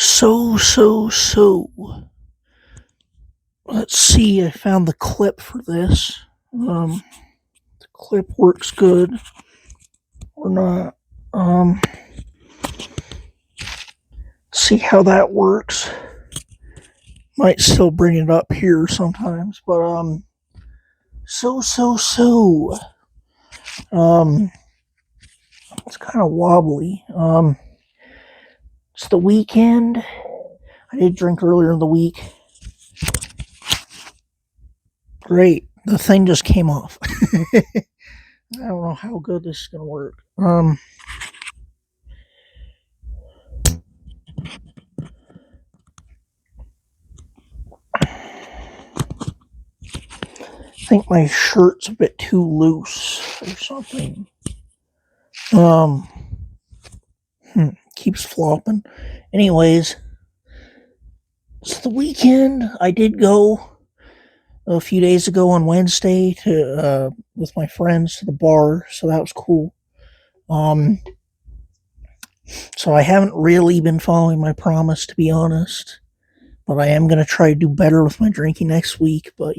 So. Let's see. I found the clip for this. The clip works good or not. See how that works. Might still bring it up here sometimes, but so. Um, it's kind of wobbly. It's the weekend. I did drink earlier in the week. Great. The thing just came off. I don't know how good this is gonna work. I think my shirt's a bit too loose or something. Keeps flopping. Anyways, it's the weekend. I did go a few days ago on Wednesday to with my friends to the bar, so that was cool. So I haven't really been following my promise, to be honest, but I am gonna try to do better with my drinking next week. But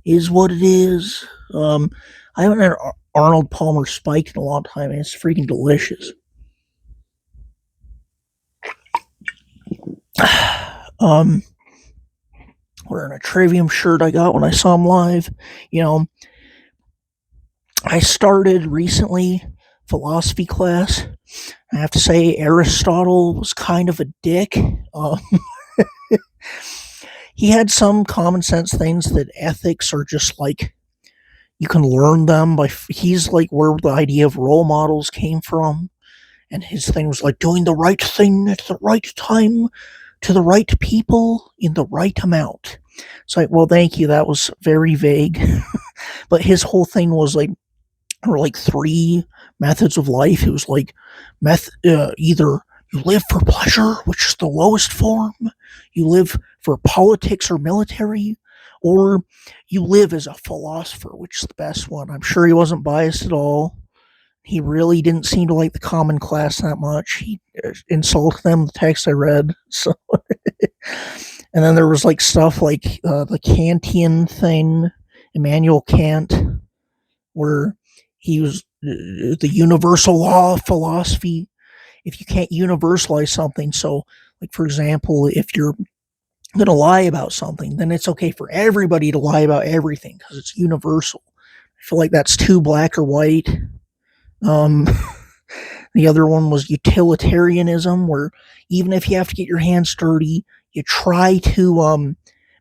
is what it is. I haven't had Arnold Palmer spiked in a long time, and it's freaking delicious. Wearing a Trivium shirt I got when I saw him live. I started recently philosophy class. I have to say, Aristotle was kind of a dick. He had some common sense things that ethics are just like you can learn them by. He's like where the idea of role models came from, and his thing was like doing the right thing at the right time to the right people in the right amount. It's like, well, thank you. That was very vague. But his whole thing was like, or like three methods of life. It was like either you live for pleasure, which is the lowest form, you live for politics or military, or you live as a philosopher, which is the best one. I'm sure he wasn't biased at all. He really didn't seem to like the common class that much. He insulted them, the text I read. So, and then there was like stuff like the Kantian thing, Immanuel Kant, where he was the universal law of philosophy. If you can't universalize something, so like for example, if you're going to lie about something, then it's okay for everybody to lie about everything because it's universal. I feel like that's too black or white. The other one was utilitarianism, where even if you have to get your hands dirty, you try to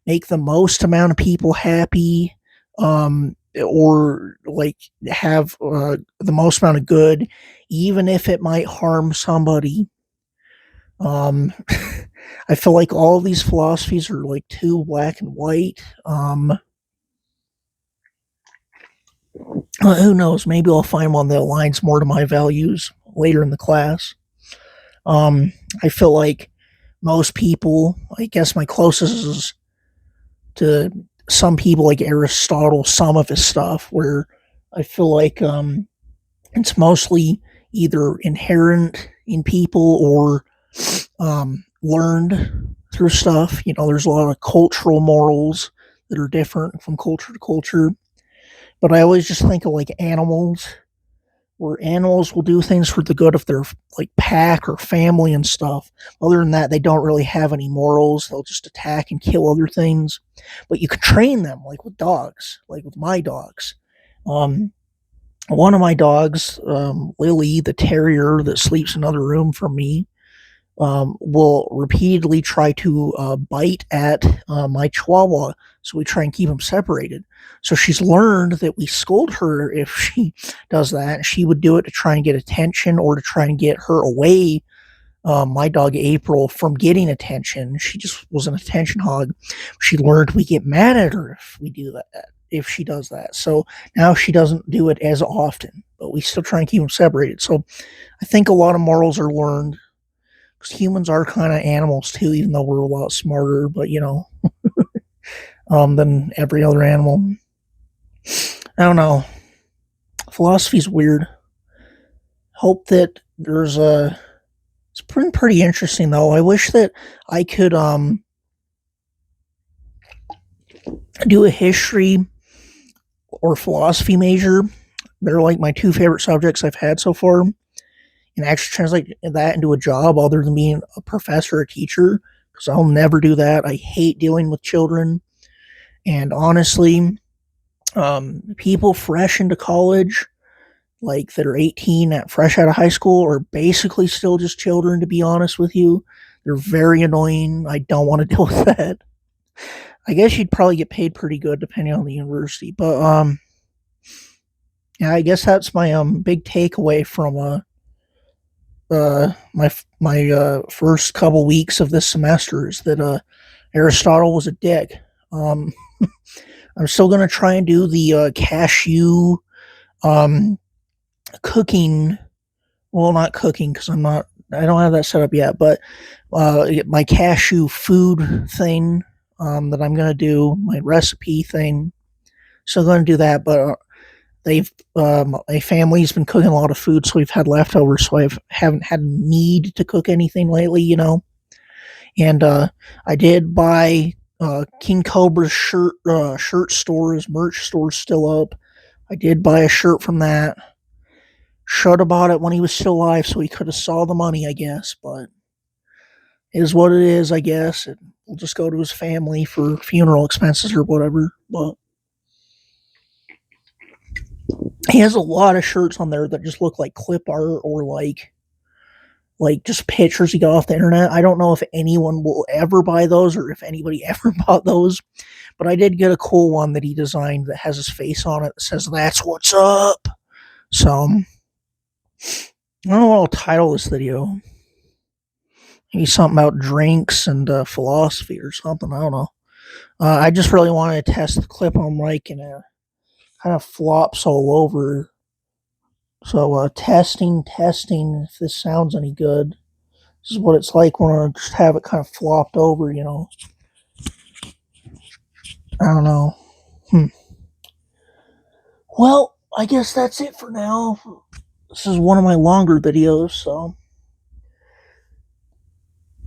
make the most amount of people happy, or like have the most amount of good, even if it might harm somebody. I feel like all of these philosophies are like too black and white. Who knows? Maybe I'll find one that aligns more to my values later in the class. I feel like most people, I guess my closest is to some people like Aristotle, some of his stuff, where I feel like it's mostly either inherent in people or learned through stuff. There's a lot of cultural morals that are different from culture to culture. But I always just think of like animals, where animals will do things for the good of their like pack or family and stuff. Other than that, they don't really have any morals. They'll just attack and kill other things. But you can train them, like with dogs, like with my dogs. One of my dogs, Lily, the terrier that sleeps in another room from me, will repeatedly try to bite at my chihuahua. So we try and keep them separated. So she's learned that we scold her if she does that. She would do it to try and get attention or to try and get her away, my dog April, from getting attention. She just was an attention hog. She learned we get mad at her if we do that, if she does that. So now she doesn't do it as often, but we still try and keep them separated. So I think a lot of morals are learned, because humans are kind of animals too, even though we're a lot smarter, but than every other animal. I don't know. Philosophy's weird. Hope that there's It's been pretty interesting though. I wish that I could do a history or philosophy major. They're like my two favorite subjects I've had so far, and actually translate that into a job other than being a professor or teacher, because I'll never do that. I hate dealing with children. And honestly, people fresh into college, like that are 18, at fresh out of high school, are basically still just children, to be honest with you. They're very annoying. I don't want to deal with that. I guess you'd probably get paid pretty good depending on the university. But yeah, I guess that's my big takeaway from my first couple weeks of this semester is that Aristotle was a dick. Um, I'm still gonna try and do the cashew um, cooking. Well, not cooking because I'm not. I don't have that set up yet. But my cashew food thing that I'm gonna do, my recipe thing. Still gonna do that, but they've my family's been cooking a lot of food, so we've had leftovers. So haven't had a need to cook anything lately, And I did buy King Cobra's shirt store. His merch store's still up. I did buy a shirt from that. Should have bought it when he was still alive, so he could have saw the money, I guess. But it is what it is, I guess. And we'll just go to his family for funeral expenses or whatever. But he has a lot of shirts on there that just look like clip art or like just pictures he got off the internet. I don't know if anyone will ever buy those or if anybody ever bought those, but I did get a cool one that he designed that has his face on it that says "That's what's up." So I don't know what I'll title this video. Maybe something about drinks and philosophy or something. I don't know. I just really wanted to test the clip on mic and kind of flops all over. So testing, if this sounds any good. This is what it's like when I just have it kind of flopped over, I don't know. Well, I guess that's it for now. This is one of my longer videos, so.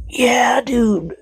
Yeah, dude.